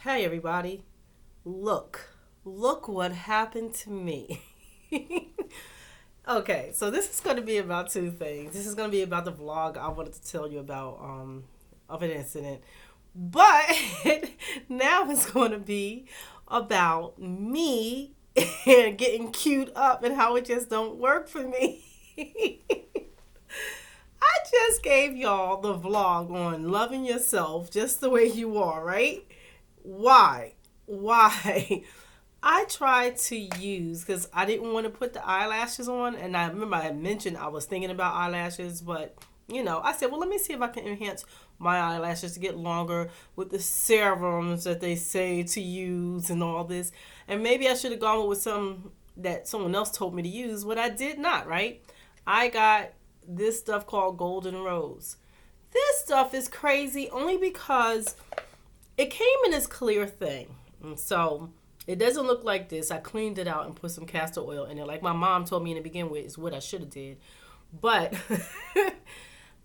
Hey everybody, look what happened to me. Okay, so this is going to be about two things. This is going to be about the vlog I wanted to tell you about of an incident. But now it's going to be about me and getting queued up and how it just don't work for me. I just gave y'all the vlog on loving yourself just the way you are, right? Why? Why? I tried to use because I didn't want to put the eyelashes on, and I remember I had mentioned I was thinking about eyelashes, but I said, well, let me see if I can enhance my eyelashes to get longer with the serums that they say to use and all this. And maybe I should have gone with some that someone else told me to use, but I did not, right? I got this stuff called Golden Rose. This stuff is crazy only because it came in this clear thing. And so it doesn't look like this. I cleaned it out and put some castor oil in it. Like my mom told me to begin with is what I should have did. But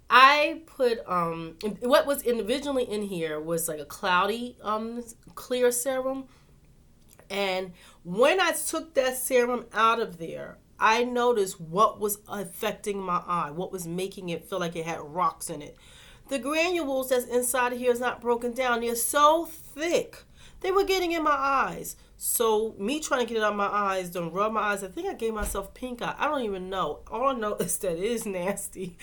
I put what was originally in here was like a cloudy clear serum. And when I took that serum out of there, I noticed what was affecting my eye, what was making it feel like it had rocks in it. The granules that's inside of here is not broken down. They're so thick. They were getting in my eyes. So me trying to get it out of my eyes, don't rub my eyes. I think I gave myself pink eye. I don't even know. All I know is that it is nasty.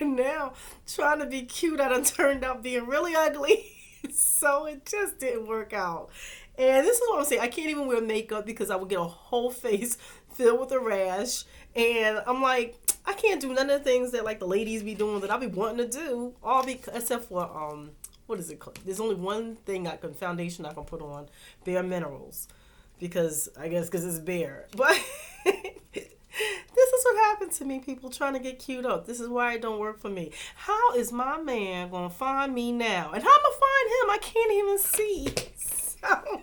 And now trying to be cute, I done turned out being really ugly. So it just didn't work out. And this is what I'm saying. I can't even wear makeup because I would get a whole face filled with a rash. And I'm like, I can't do none of the things that like the ladies be doing that I be wanting to do. All because except for what is it called? There's only one thing foundation I can put on, Bare Minerals, because I guess because it's bare. But this is what happened to me, people trying to get cute up. This is why it don't work for me. How is my man gonna find me now? And how am I find him? I can't even see. So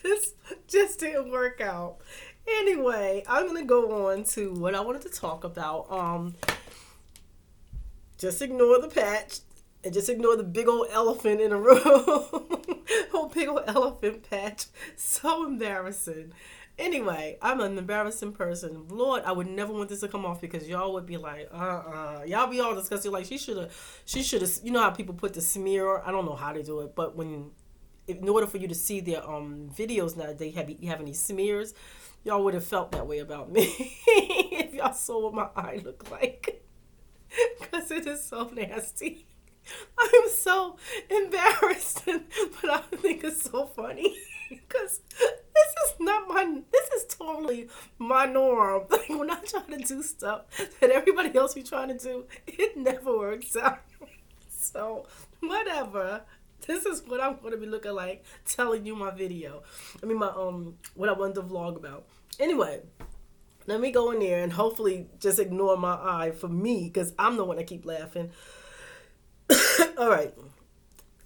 this just didn't work out. Anyway, I'm gonna go on to what I wanted to talk about. Just ignore the patch and just ignore the big old elephant in the room. Whole big old elephant patch. So embarrassing. Anyway, I'm an embarrassing person. Lord, I would never want this to come off because y'all would be like, y'all be all disgusted. Like she should have. You know how people put the smear? I don't know how they do it, but in order for you to see their videos now, they having these smears. Y'all would have felt that way about me if y'all saw what my eye looked like. Because it is so nasty. I'm so embarrassed, but I think it's so funny. Because this is totally my norm. Like when I try to do stuff that everybody else be trying to do, it never works out. So, whatever. This is what I'm going to be looking like telling you my video. I mean, my what I wanted to vlog about. Anyway, let me go in there and hopefully just ignore my eye for me because I'm the one that keep laughing. All right.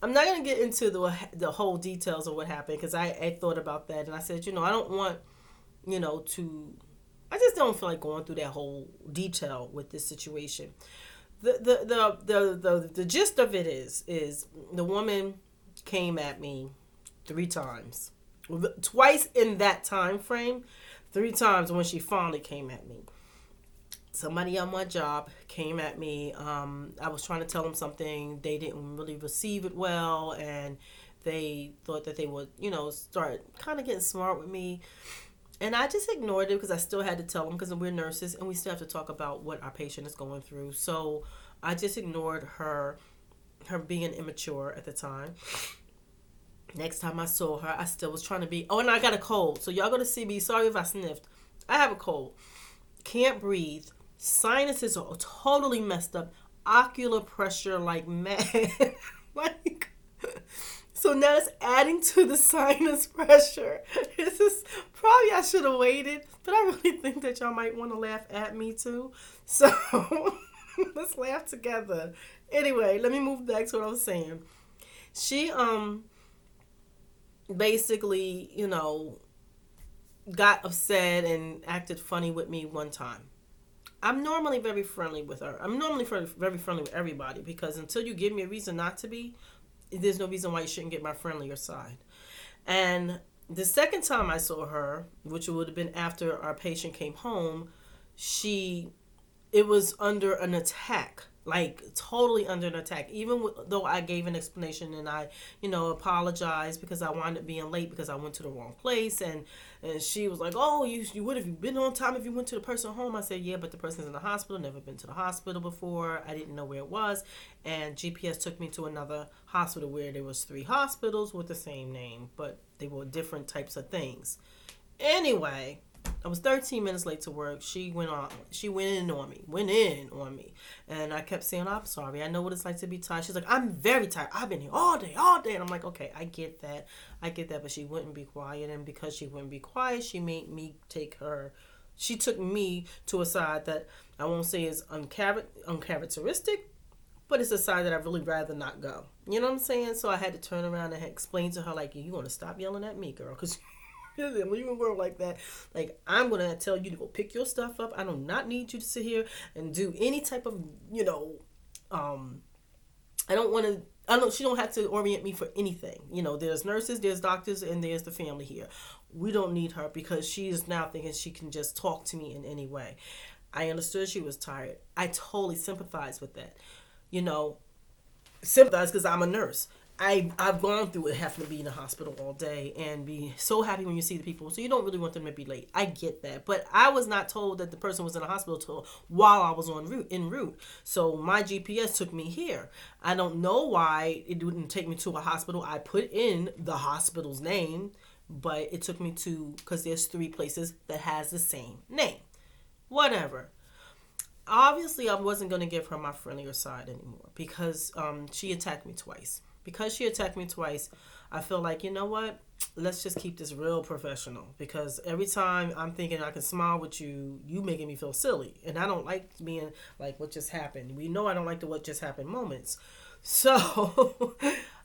I'm not going to get into the whole details of what happened because I thought about that and I said, I don't want, I just don't feel like going through that whole detail with this situation. The gist of it is the woman came at me 3 times, twice in that time frame, 3 times when she finally came at me. Somebody on my job came at me. I was trying to tell them something. They didn't really receive it well, and they thought that they would, start kind of getting smart with me. And I just ignored it because I still had to tell them because we're nurses and we still have to talk about what our patient is going through. So I just ignored her being immature at the time. Next time I saw her, I still was trying to be, and I got a cold. So y'all going to see me. Sorry if I sniffed. I have a cold. Can't breathe. Sinuses are totally messed up. Ocular pressure like mad. Like... So now it's adding to the sinus pressure. This is probably I should have waited, but I really think that y'all might want to laugh at me too. So let's laugh together. Anyway, let me move back to what I was saying. She basically, got upset and acted funny with me one time. I'm normally very friendly with her. I'm normally very friendly with everybody because until you give me a reason not to be, there's no reason why you shouldn't get my friendlier side. And the second time I saw her, which would have been after our patient came home, she it was under an attack, like totally under an attack. Even though I gave an explanation and I, apologized because I wound up being late because I went to the wrong place, and she was like, "Oh, you would have been on time if you went to the person home." I said, "Yeah, but the person's in the hospital. Never been to the hospital before. I didn't know where it was, and GPS took me to another hospital where there was 3 hospitals with the same name, but they were different types of things." Anyway, I was 13 minutes late to work. She went in on me. And I kept saying, "I'm sorry. I know what it's like to be tired." She's like, "I'm very tired. I've been here all day. And I'm like, "Okay, I get that. But she wouldn't be quiet. And because she wouldn't be quiet, she made me she took me to a side that I won't say is uncharacteristic, but it's a side that I really rather not go. You know what I'm saying? So I had to turn around and explain to her, like, "You want to stop yelling at me, girl, because when you work like that, like, I'm gonna tell you to go pick your stuff up. I do not need you to sit here and do any type of, I don't want to. She don't have to orient me for anything. There's nurses, there's doctors, and there's the family here. We don't need her because she is now thinking she can just talk to me in any way." I understood she was tired. I totally sympathize with that. Sympathize because I'm a nurse. I've gone through it, having to be in the hospital all day and be so happy when you see the people. So you don't really want them to be late. I get that. But I was not told that the person was in the hospital till while I was en route. So my GPS took me here. I don't know why it didn't take me to a hospital. I put in the hospital's name, but it took me to, because there's 3 places that has the same name. Whatever. Obviously, I wasn't going to give her my friendlier side anymore because she attacked me twice. I feel like, you know what? Let's just keep this real professional, because every time I'm thinking I can smile with you, you making me feel silly. And I don't like being like, "What just happened?" We know I don't like the "what just happened" moments. So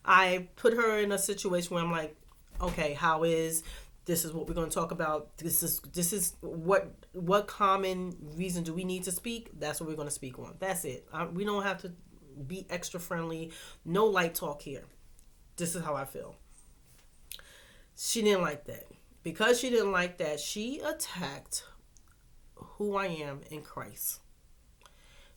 I put her in a situation where I'm like, "Okay, this is what we're going to talk about. This is what common reason do we need to speak? That's what we're going to speak on. That's it. We don't have to be extra friendly. No light talk here. This is how I feel." She didn't like that. Because she didn't like that, she attacked who I am in Christ.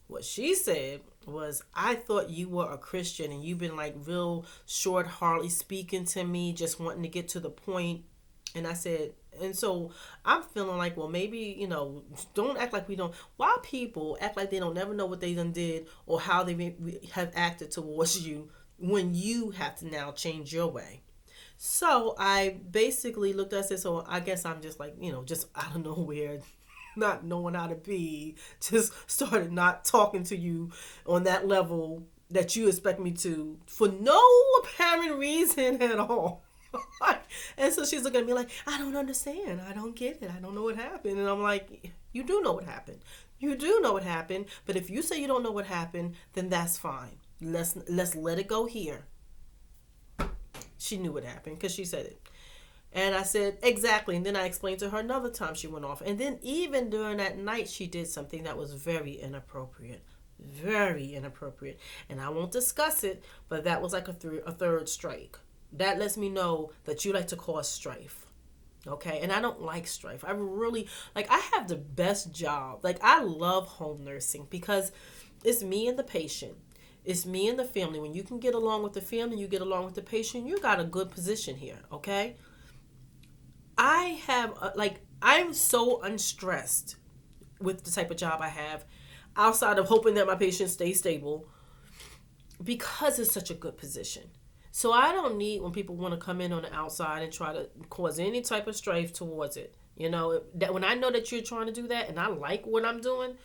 What she said was, "I thought you were a Christian and you've been like real short, hardly speaking to me, just wanting to get to the point." And I said, and so I'm feeling like, well, maybe, don't act like we don't. Why people act like they don't never know what they done did or how they have acted towards you when you have to now change your way. So I basically looked at it and said, so I guess I'm just like, just out of nowhere, not knowing how to be, just started not talking to you on that level that you expect me to for no apparent reason at all. And so she's looking at me like, "I don't understand. I don't get it. I don't know what happened." And I'm like, "You do know what happened. You do know what happened. But if you say you don't know what happened, then that's fine. Let's let it go here." She knew what happened because she said it. And I said, "Exactly." And then I explained to her another time she went off. And then even during that night, she did something that was very inappropriate. Very inappropriate. And I won't discuss it, but that was like a third strike. That lets me know that you like to cause strife. Okay? And I don't like strife. I have the best job. Like, I love home nursing because it's me and the patient. It's me and the family. When you can get along with the family, you get along with the patient, you got a good position here. Okay? I'm so unstressed with the type of job I have, outside of hoping that my patients stay stable, because it's such a good position. So I don't need when people want to come in on the outside and try to cause any type of strife towards it. That when I know that you're trying to do that and I like what I'm doing,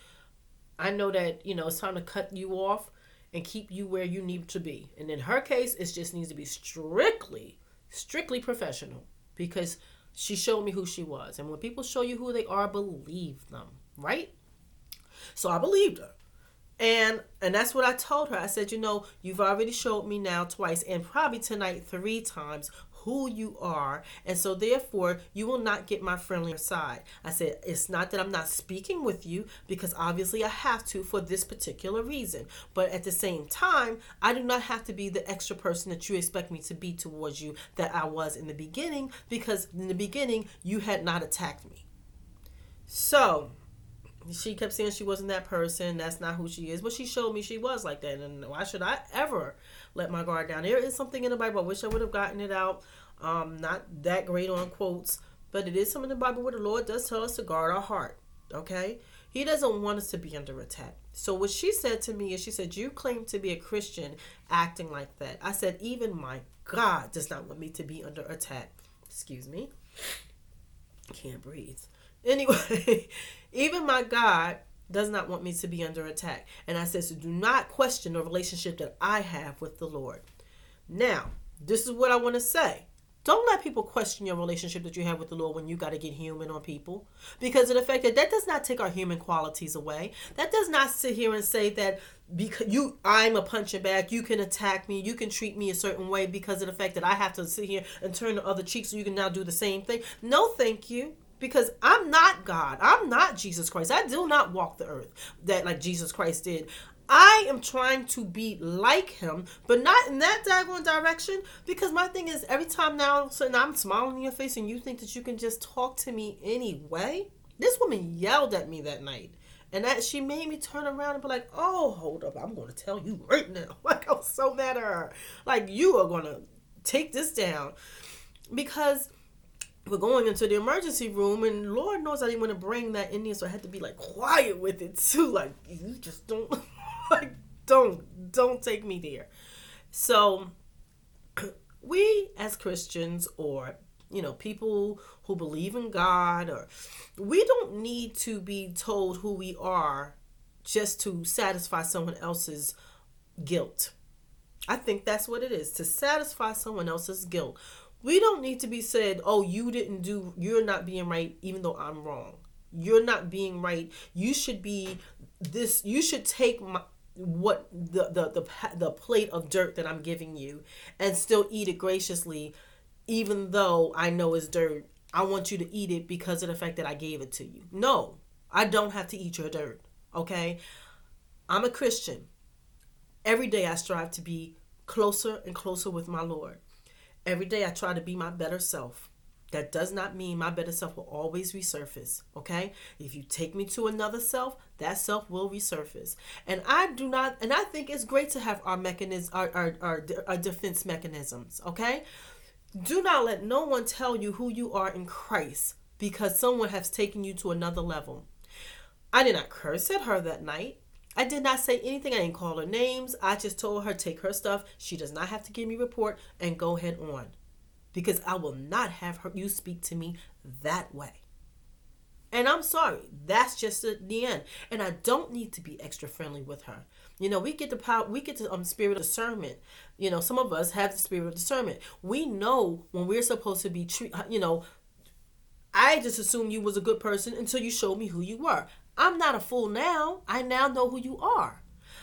I know that, it's time to cut you off and keep you where you need to be. And in her case, it just needs to be strictly professional, because she showed me who she was. And when people show you who they are, believe them, right? So I believed her. And that's what I told her. I said, you've already showed me now twice and probably tonight 3 times who you are, and so therefore you will not get my friendlier side. I said, it's not that I'm not speaking with you, because obviously I have to for this particular reason, but at the same time I do not have to be the extra person that you expect me to be towards you that I was in the beginning, because in the beginning you had not attacked me. So she kept saying she wasn't that person. That's not who she is. But she showed me she was like that. And why should I ever let my guard down? There is something in the Bible. I wish I would have gotten it out. Not that great on quotes, but it is something in the Bible where the Lord does tell us to guard our heart. Okay? He doesn't want us to be under attack. So what she said to me is, she said, you claim to be a Christian acting like that. I said, even my God does not want me to be under attack. Excuse me. Can't breathe. Anyway, even my God does not want me to be under attack. And I said, so do not question the relationship that I have with the Lord. Now, this is what I want to say. Don't let people question your relationship that you have with the Lord when you got to get human on people. Because of the fact that that does not take our human qualities away. That does not sit here and say that because I'm a punching bag, you can attack me, you can treat me a certain way because of the fact that I have to sit here and turn the other cheek so you can now do the same thing. No, thank you. Because I'm not God. I'm not Jesus Christ. I do not walk the earth that like Jesus Christ did. I am trying to be like him, but not in that daggone direction. Because my thing is, every time now, so now I'm smiling in your face and you think that you can just talk to me anyway. This woman yelled at me that night. And that she made me turn around and be like, oh, hold up. I'm going to tell you right now. Like, I was so mad at her. Like, you are going to take this down. Because we're going into the emergency room, and Lord knows I didn't want to bring that in there, so I had to be like quiet with it too. Like, you just don't, like, don't take me there. So we as Christians, or people who believe in God, or we don't need to be told who we are just to satisfy someone else's guilt. I think that's what it is, to satisfy someone else's guilt. We don't need to be said, oh, you're not being right, even though I'm wrong. You're not being right. You should be this. You should take the plate of dirt that I'm giving you and still eat it graciously, even though I know it's dirt. I want you to eat it because of the fact that I gave it to you. No, I don't have to eat your dirt. Okay? I'm a Christian. Every day I strive to be closer and closer with my Lord. Every day I try to be my better self. That does not mean my better self will always resurface, okay? If you take me to another self, that self will resurface. And I think it's great to have our defense mechanisms, okay? Do not let no one tell you who you are in Christ because someone has taken you to another level. I did not curse at her that night. I did not say anything. I didn't call her names. I just told her, take her stuff. She does not have to give me a report, and go ahead on. Because I will not have you speak to me that way. And I'm sorry. That's just the end. And I don't need to be extra friendly with her. We get the power. We get the spirit of discernment. Some of us have the spirit of discernment. We know when we're supposed to be I just assumed you was a good person until you showed me who you were. I'm not a fool now. I now know who you are.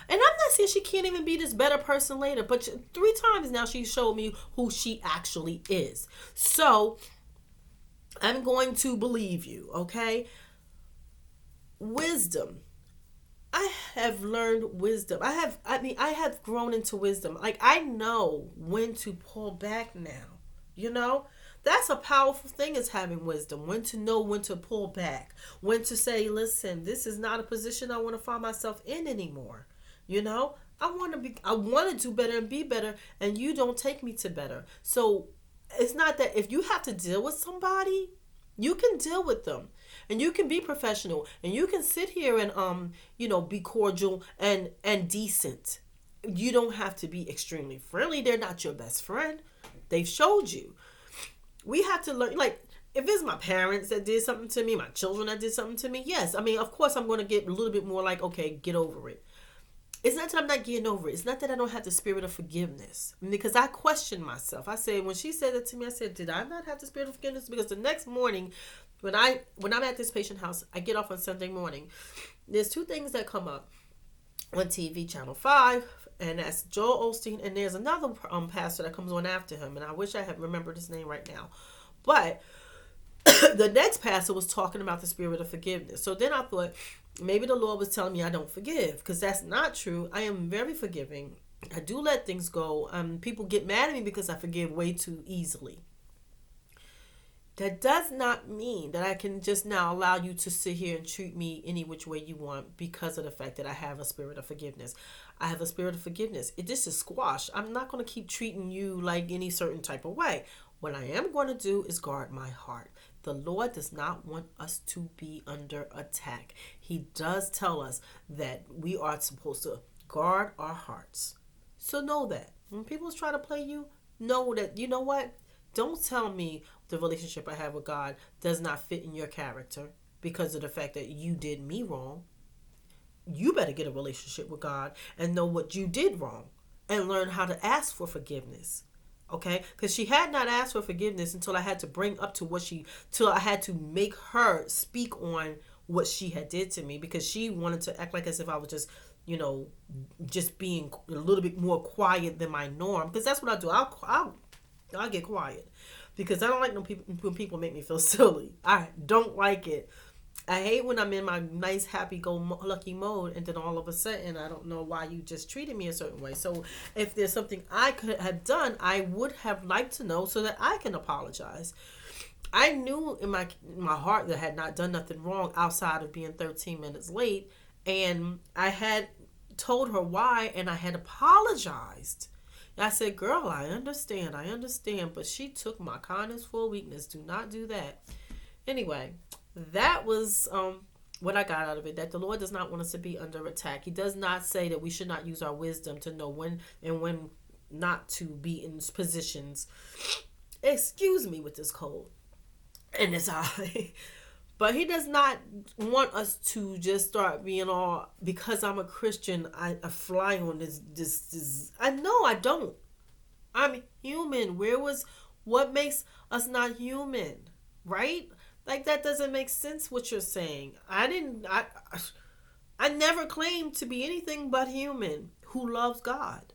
And I'm not saying she can't even be this better person later, but 3 times now she showed me who she actually is. So I'm going to believe you, okay? Wisdom. I have learned wisdom. I have grown into wisdom. Like, I know when to pull back now, That's a powerful thing, is having wisdom. When to know when to pull back. When to say, listen, this is not a position I want to find myself in anymore. I want to do better and be better, and you don't take me to better. So it's not that if you have to deal with somebody, you can deal with them. And you can be professional. And you can sit here and be cordial and decent. You don't have to be extremely friendly. They're not your best friend. They've showed you. We have to learn, like, if it's my parents that did something to me, my children that did something to me, yes. I mean, of course, I'm going to get a little bit more like, okay, get over it. It's not that I'm not getting over it. It's not that I don't have the spirit of forgiveness. Because I question myself. I said, when she said that to me, I said, did I not have the spirit of forgiveness? Because the next morning, when I'm at this patient house, I get off on Sunday morning. There's 2 things that come up on TV, Channel 5 and that's Joel Osteen. And there's another pastor that comes on after him, and I wish I had remembered his name right now. But the next pastor was talking about the spirit of forgiveness. So then I thought maybe the Lord was telling me I don't forgive, because that's not true. I am very forgiving. I do let things go. People get mad at me because I forgive way too easily. That does not mean that I can just now allow you to sit here and treat me any which way you want because of the fact that I have a spirit of forgiveness. I have a spirit of forgiveness. This is squash. I'm not going to keep treating you like any certain type of way. What I am going to do is guard my heart. The Lord does not want us to be under attack. He does tell us that we are supposed to guard our hearts. So know that. When people try to play you, know that, you know what? Don't tell me the relationship I have with God does not fit in your character because of the fact that you did me wrong. You better get a relationship with God and know what you did wrong and learn how to ask for forgiveness. Okay? Because she had not asked for forgiveness until I had to bring up to till I had to make her speak on what she had did to me, because she wanted to act like as if I was just, just being a little bit more quiet than my norm. Because that's what I do. I'll get quiet because I don't like when people make me feel silly. I don't like it. I hate when I'm in my nice, happy-go-lucky mode, and then all of a sudden, I don't know why you just treated me a certain way. So if there's something I could have done, I would have liked to know so that I can apologize. I knew in my heart that I had not done nothing wrong outside of being 13 minutes late, and I had told her why, and I had apologized. I said, girl, I understand, but she took my kindness for weakness. Do not do that. Anyway, that was what I got out of it, that the Lord does not want us to be under attack. He does not say that we should not use our wisdom to know when and when not to be in positions. Excuse me with this cold and this eye. But he does not want us to just start being all, because I'm a Christian, I fly on this. I know I don't. I'm human. What makes us not human? Right? Like, that doesn't make sense what you're saying. I never claimed to be anything but human who loves God.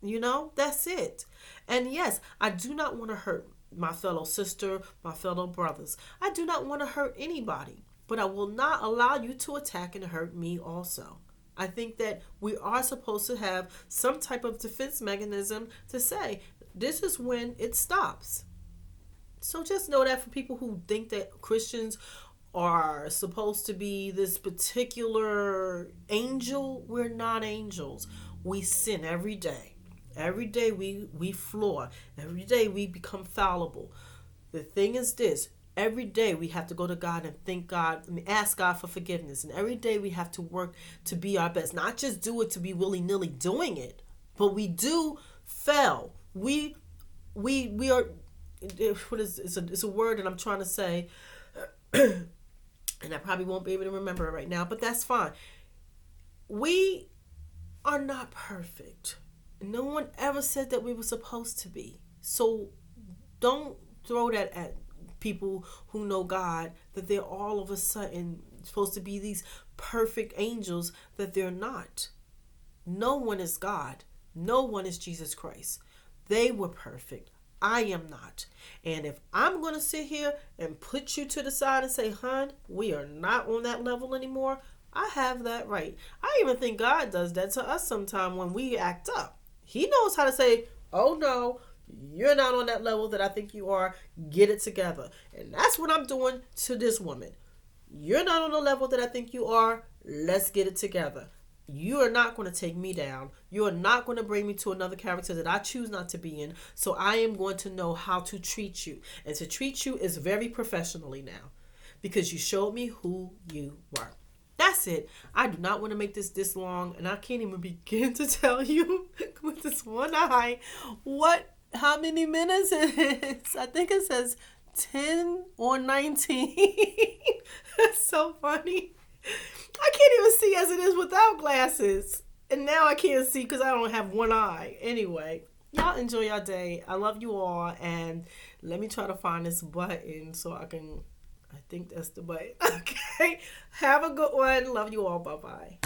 That's it. And yes, I do not want to hurt my fellow sister, my fellow brothers. I do not want to hurt anybody, but I will not allow you to attack and hurt me also. I think that we are supposed to have some type of defense mechanism to say, this is when it stops. So just know that for people who think that Christians are supposed to be this particular angel, we're not angels. We sin every day. Every day we flaw. Every day we become fallible. The thing is this. Every day we have to go to God and thank God and ask God for forgiveness. And every day we have to work to be our best. Not just do it to be willy-nilly doing it, but we do fail. We are, it's a word that I'm trying to say, and I probably won't be able to remember it right now, but that's fine. We are not perfect. No one ever said that we were supposed to be. So don't throw that at people who know God, that they're all of a sudden supposed to be these perfect angels that they're not. No one is God. No one is Jesus Christ. They were perfect. I am not. And if I'm going to sit here and put you to the side and say, hon, we are not on that level anymore, I have that right. I even think God does that to us sometime when we act up. He knows how to say, oh no, you're not on that level that I think you are. Get it together. And that's what I'm doing to this woman. You're not on the level that I think you are. Let's get it together. You are not going to take me down. You are not going to bring me to another character that I choose not to be in. So I am going to know how to treat you. And to treat you is very professionally now, because you showed me who you were. That's it. I do not want to make this long, and I can't even begin to tell you with this one eye how many minutes it is. I think it says 10 or 19. That's so funny. I can't even see as it is without glasses. And now I can't see because I don't have one eye. Anyway, y'all enjoy your day. I love you all. And let me try to find this button so I think that's the button. Okay. Have a good one. Love you all. Bye-bye.